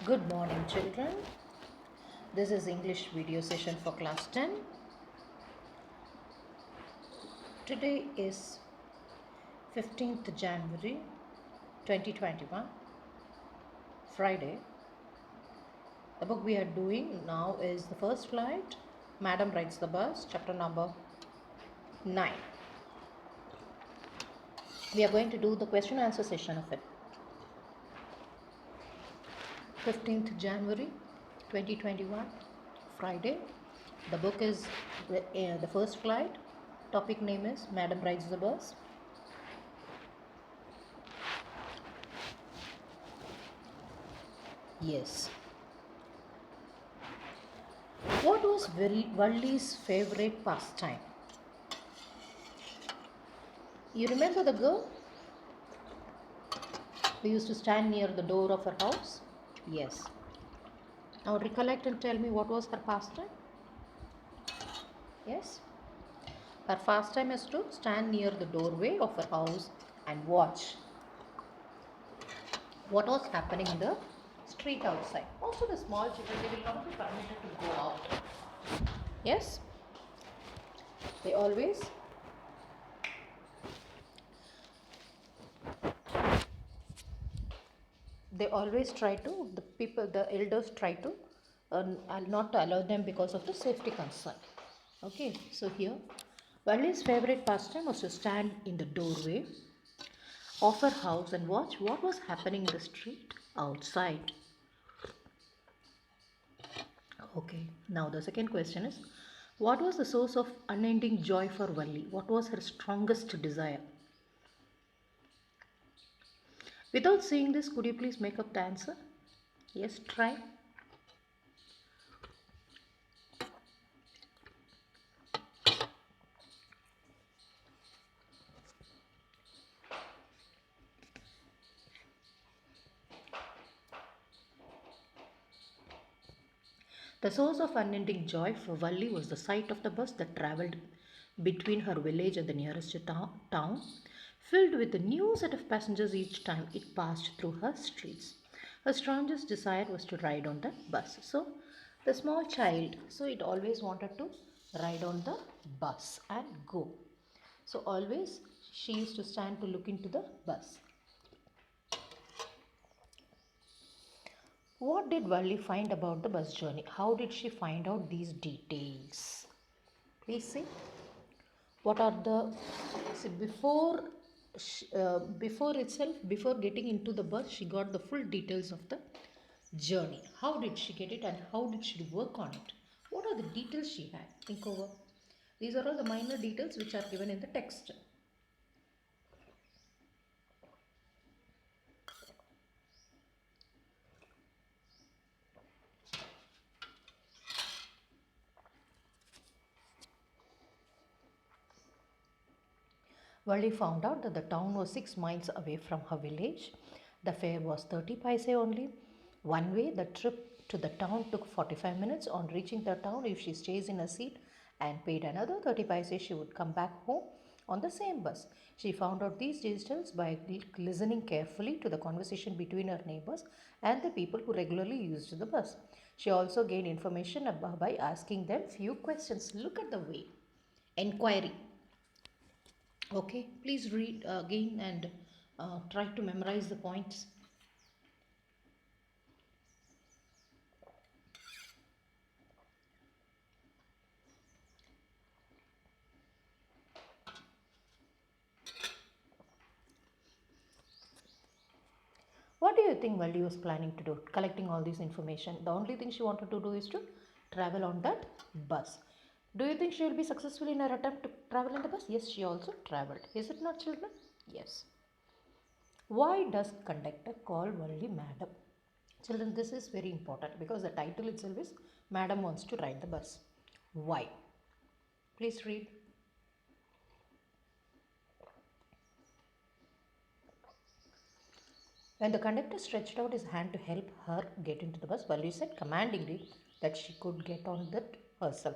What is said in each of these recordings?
Good morning, children. This is English video session for class 10. Today is 15th January 2021, Friday. The book we are doing now is The First Flight, Madam Rides the Bus, chapter number 9. We are going to do the question answer session of it. 15th January 2021, Friday. The book is The First Flight. Topic name is Madam Rides the Bus. Yes. What was Valli's favorite pastime? You remember the girl who used to stand near the door of her house? Yes. Now recollect and tell me what was her pastime? Yes. Her pastime is to stand near the doorway of her house and watch what was happening in the street outside. Also, the small children, they will not be permitted to go out. Yes. They always try to, the elders try to not allow them because of the safety concern. Okay, so here Valli's favorite pastime was to stand in the doorway of her house and watch what was happening in the street outside. Okay, now the second question is, what was the source of unending joy for Valli? What was her strongest desire? Without seeing this, could you please make up the answer? Yes, try. The source of unending joy for Valli was the sight of the bus that travelled between her village and the nearest town, filled with a new set of passengers each time it passed through her streets. Her strongest desire was to ride on the bus. So, the small child, so it always wanted to ride on the bus and go. So, always she used to stand to look into the bus. What did Valli find about the bus journey? How did she find out these details? Please see. What are the before getting into the bus, she got the full details of the journey. How did she get it and how did she work on it? What are the details she had? Think over. These are all the minor details which are given in the text. Valli found out that the town was 6 miles away from her village. The fare was 30 paise only. One way, the trip to the town took 45 minutes. On reaching the town, if she stays in a seat and paid another 30 paise, she would come back home on the same bus. She found out these details by listening carefully to the conversation between her neighbors and the people who regularly used the bus. She also gained information by asking them few questions. Look at the way. Enquiry. Okay, please read again and try to memorize the points. What do you think Valli was planning to do? Collecting all this information. The only thing she wanted to do is to travel on that bus. Do you think she will be successful in her attempt to travel in the bus? Yes, she also traveled. Is it not, children? Yes. Why does conductor call Valli Madam? Children, this is very important because the title itself is Madam wants to ride the bus. Why? Please read. When the conductor stretched out his hand to help her get into the bus, Valli said commandingly that she could get on that herself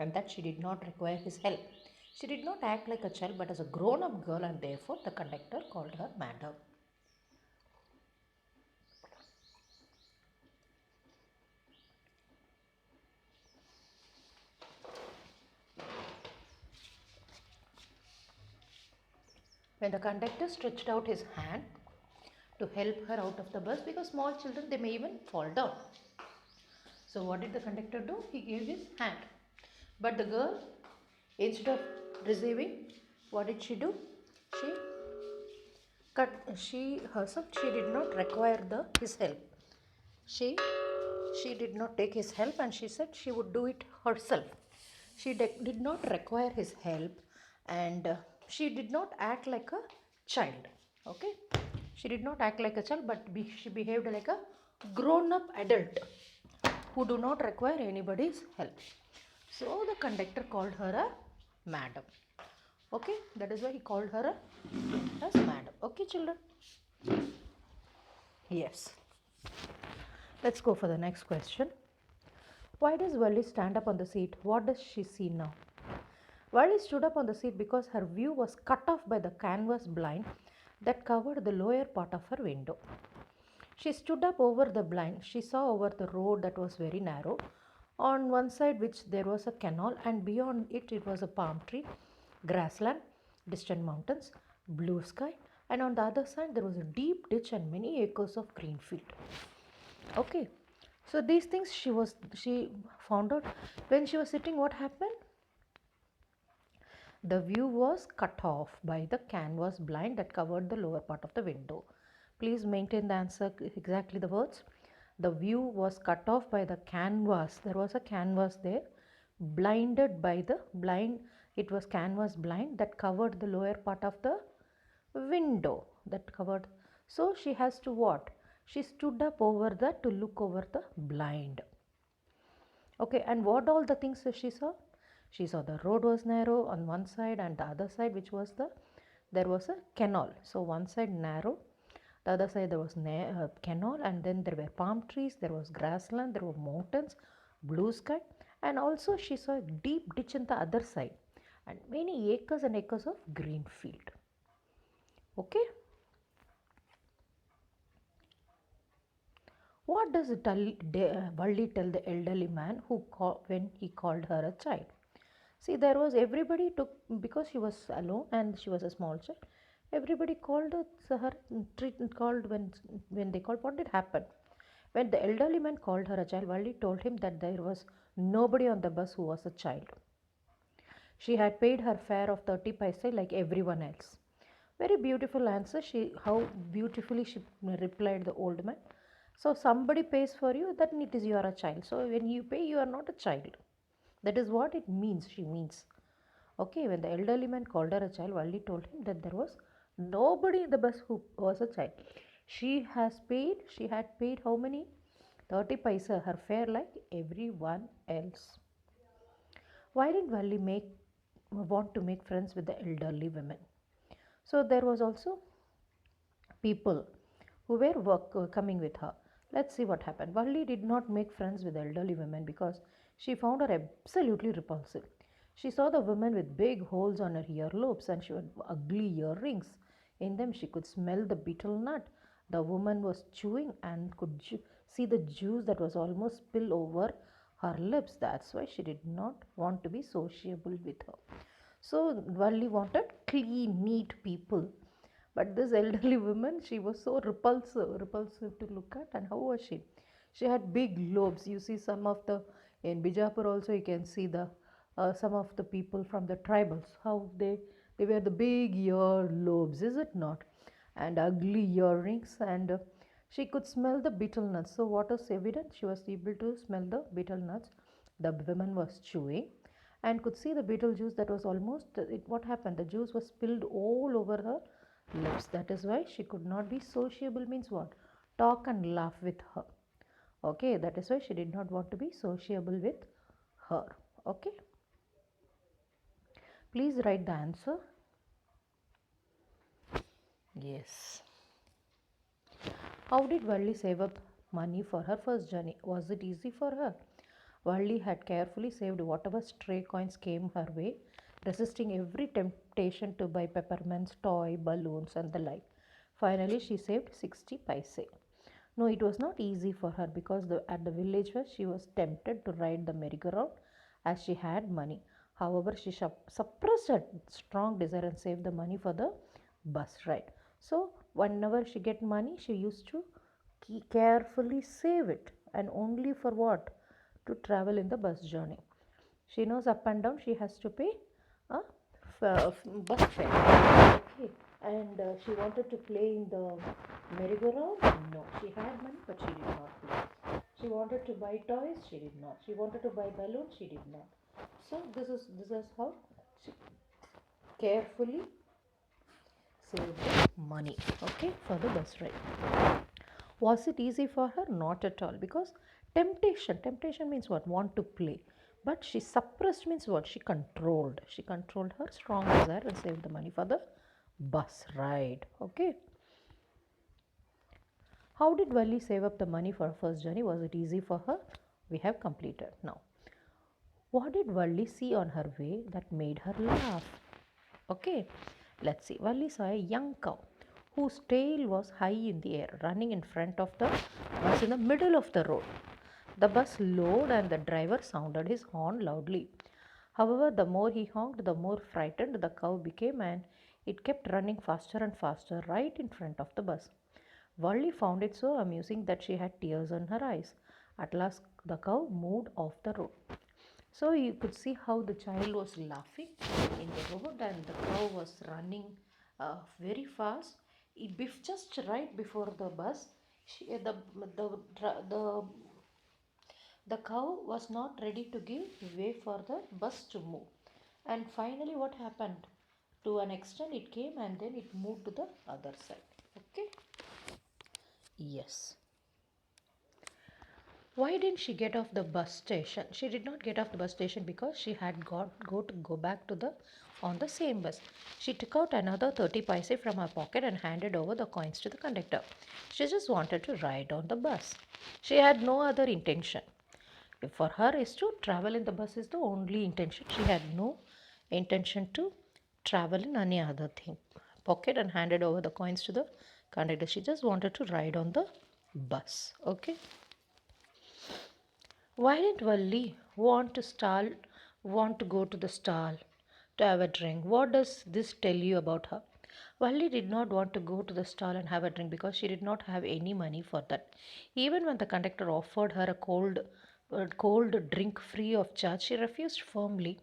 and that she did not require his help. She did not act like a child but as a grown up girl, and therefore the conductor called her Madam. When the conductor stretched out his hand to help her out of the bus, because small children, they may even fall down. So what did the conductor do? He gave his hand. But the girl, instead of receiving, what did she do? She she herself, she did not require his help. She did not take his help, and she said she would do it herself. She did not require his help, and she did not act like a child. Okay, she did not act like a child, but she behaved like a grown up adult who do not require anybody's help. So the conductor called her a madam. Okay, that is why he called her as madam. Okay, children. Yes. Let's go for the next question. Why does Valli stand up on the seat? What does she see now? Valli stood up on the seat because her view was cut off by the canvas blind that covered the lower part of her window. She stood up over the blind. She saw over the road that was very narrow. On one side, which there was a canal, and beyond it, it was a palm tree, grassland, distant mountains, blue sky, and on the other side, there was a deep ditch and many acres of green field. Okay, so these things she found out when she was sitting. What happened? The view was cut off by the canvas blind that covered the lower part of the window. Please maintain the answer exactly the words. The view was cut off by the canvas. There was a canvas there, blinded by the blind. It was canvas blind that covered the lower part of the window that covered. So she has to what? She stood up over that to look over the blind. Okay, and what all the things she saw? She saw the road was narrow on one side, and the other side, which was there was a canal. So one side narrow, the other side there was canal, and then there were palm trees, there was grassland, there were mountains, blue sky, and also she saw a deep ditch on the other side, and many acres and acres of green field. Okay. What does Valli tell the elderly man when he called her a child? See, there was everybody took, because she was alone and she was a small child. Everybody called her, called when they called. What did happen? When the elderly man called her a child, Valli told him that there was nobody on the bus who was a child. She had paid her fare of 30 paise like everyone else. Very beautiful answer. How beautifully she replied the old man. So somebody pays for you, then it is you are a child. So when you pay, you are not a child. That is what it means. She means. Okay, when the elderly man called her a child, Valli told him that there was nobody in the bus who was a child. She had paid how many? 30 paisa, her fare like everyone else. Why did Valli want to make friends with the elderly women? So there was also people who were coming with her. Let's see what happened. Valli did not make friends with elderly women because she found her absolutely repulsive. She saw the woman with big holes on her earlobes, and she had ugly earrings. In them, she could smell the betel nut. The woman was chewing and could see the juice that was almost spill over her lips. That's why she did not want to be sociable with her. So Valli wanted clean, neat people. But this elderly woman, she was so repulsive to look at. And how was she? She had big lobes. You see some of in Bijapur also you can see some of the people from the tribals, how they wear the big ear lobes, is it not? And ugly earrings, and she could smell the betel nuts. So what was evident? She was able to smell the betel nuts. The woman was chewing and could see the betel juice that was almost, what happened? The juice was spilled all over her lips. That is why she could not be sociable, means what? Talk and laugh with her. Okay, that is why she did not want to be sociable with her. Okay, please write the answer. Yes. How did Valli save up money for her first journey? Was it easy for her? Valli had carefully saved whatever stray coins came her way, resisting every temptation to buy peppermints, toy, balloons, and the like. Finally, she saved 60 paise. No, it was not easy for her because at the village where she was tempted to ride the merry-go-round as she had money. However, she suppressed her strong desire and saved the money for the bus ride. So whenever she get money, she used to carefully save it, and only for what? To travel in the bus journey. She knows up and down she has to pay a bus fare. Okay, and she wanted to play in the merry-go-round. No, she had money, but she did not play. She wanted to buy toys. She did not. She wanted to buy balloons. She did not. So this is how she carefully saved the money. Okay, for the bus ride. Was it easy for her? Not at all. Because temptation means what? Want to play. But she suppressed means what? She controlled. She controlled her strong desire and saved the money for the bus ride. Okay. How did Valli save up the money for her first journey? Was it easy for her? We have completed. Now, what did Valli see on her way that made her laugh? Okay, let's see. Valli saw a young cow whose tail was high in the air, running in front of the bus in the middle of the road. The bus slowed and the driver sounded his horn loudly. However, the more he honked, the more frightened the cow became, and it kept running faster and faster right in front of the bus. Valli found it so amusing that she had tears in her eyes. At last, the cow moved off the road. So you could see how the child was laughing in the road, and the cow was running very fast. Just right before the bus, she, the, the, the cow was not ready to give way for the bus to move. And finally, what happened? To an extent, it came and then it moved to the other side. Okay? Yes. Why didn't she get off the bus station? She did not get off the bus station because she had go back to the on the same bus. She took out another 30 paise from her pocket and handed over the coins to the conductor. She just wanted to ride on the bus. She had no other intention. For her is to travel in the bus is the only intention. She had no intention to travel in any other thing. Pocket and handed over the coins to the conductor. She just wanted to ride on the bus. Okay. Why didn't Valli want to go to the stall to have a drink? What does this tell you about her? Valli did not want to go to the stall and have a drink because she did not have any money for that. Even when the conductor offered her a cold drink free of charge, she refused firmly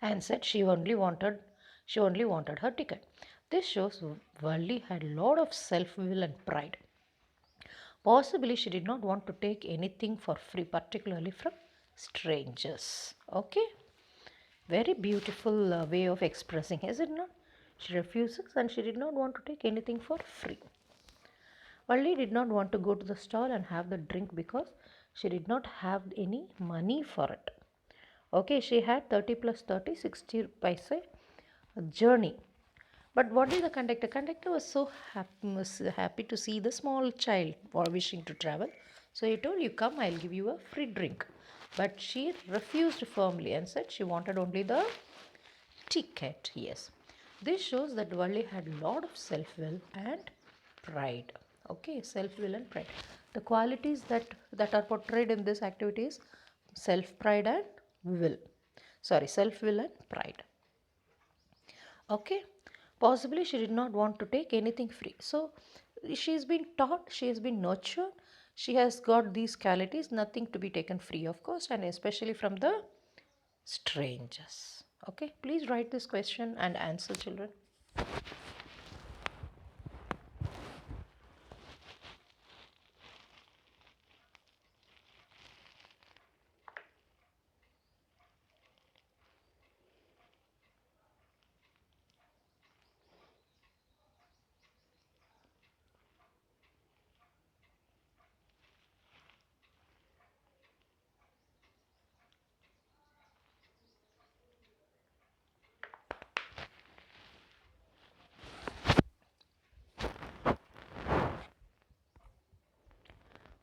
and said she only wanted her ticket. This shows Valli had a lot of self will and pride. Possibly she did not want to take anything for free, particularly from strangers. Okay, very beautiful way of expressing, is it not? She refuses and she did not want to take anything for free. Valli did not want to go to the stall and have the drink because she did not have any money for it. Okay, she had 30 plus 30, 60 paise journey. But what did the conductor? Conductor was happy to see the small child or wishing to travel. So he told, "You come, I'll give you a free drink." But she refused firmly and said she wanted only the ticket. Yes. This shows that Valli had a lot of self will and pride. Okay, self will and pride. The qualities that are portrayed in this activity is self pride and will. Sorry, self will and pride. Okay, possibly she did not want to take anything free. So she's been taught, she has been nurtured, she has got these qualities, nothing to be taken free, of course, and especially from the strangers. Okay, please write this question and answer, children.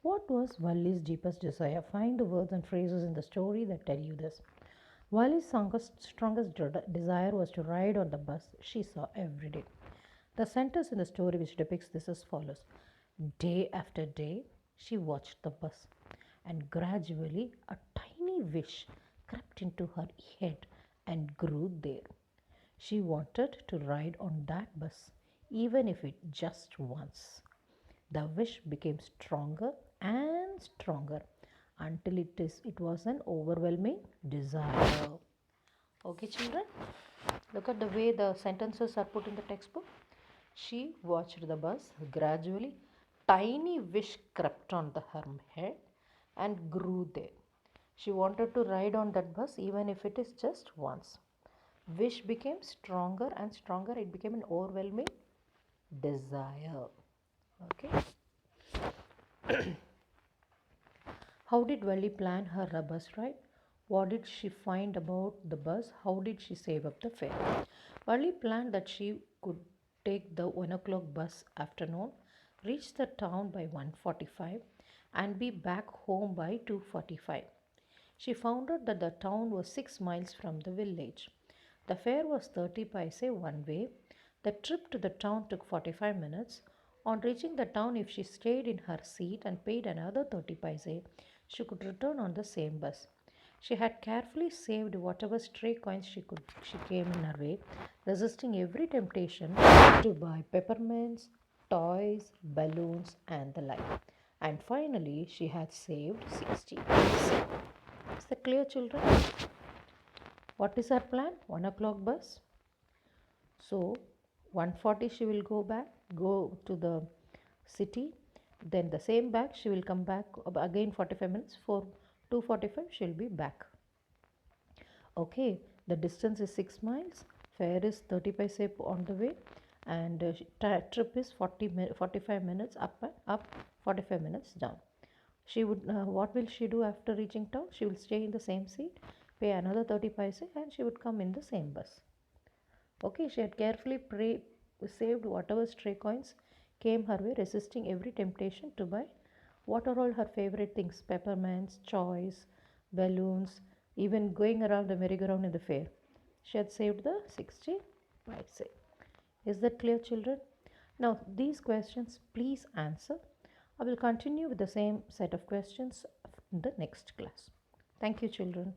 What was Valli's deepest desire? Find the words and phrases in the story that tell you this. Valli's strongest desire was to ride on the bus she saw every day. The sentence in the story which depicts this as follows. Day after day, she watched the bus, and gradually a tiny wish crept into her head and grew there. She wanted to ride on that bus even if it just once. The wish became stronger and stronger until it was an overwhelming desire. Okay, children, look at the way the sentences are put in the textbook. She watched the bus. Gradually, tiny wish crept on her head and grew there. She wanted to ride on that bus even if it is just once. Wish became stronger and stronger. It became an overwhelming desire. Okay. How did Valley plan her bus ride? What did she find about the bus? How did she save up the fare? Valley planned that she could take the 1 o'clock bus afternoon, reach the town by 1:45, and be back home by 2:45. She found out that the town was 6 miles from the village. The fare was 30 paise one way. The trip to the town took 45 minutes. On reaching the town, if she stayed in her seat and paid another 30 paise, she could return on the same bus. She had carefully saved whatever stray coins she came in her way, resisting every temptation to buy peppermints, toys, balloons, and the like. And finally, she had saved 60 paise. Is that clear, children? What is her plan? 1 o'clock bus. So 1:40 she will go to the city. Then the same back she will come back again 45 minutes. For 2:45 she will be back. Okay, the distance is 6 miles. Fare is 30 paise on the way, and trip is 45 minutes up and up, 45 minutes down. She would what will she do after reaching town? She will stay in the same seat, pay another 30 paise, and she would come in the same bus. Okay, she had carefully saved whatever stray coins came her way, resisting every temptation to buy what are all her favorite things: peppermints, choys, balloons, even going around the merry-go-round in the fair. She had saved the 60 paise. Is that clear, children? Now, these questions please answer. I will continue with the same set of questions in the next class. Thank you, children.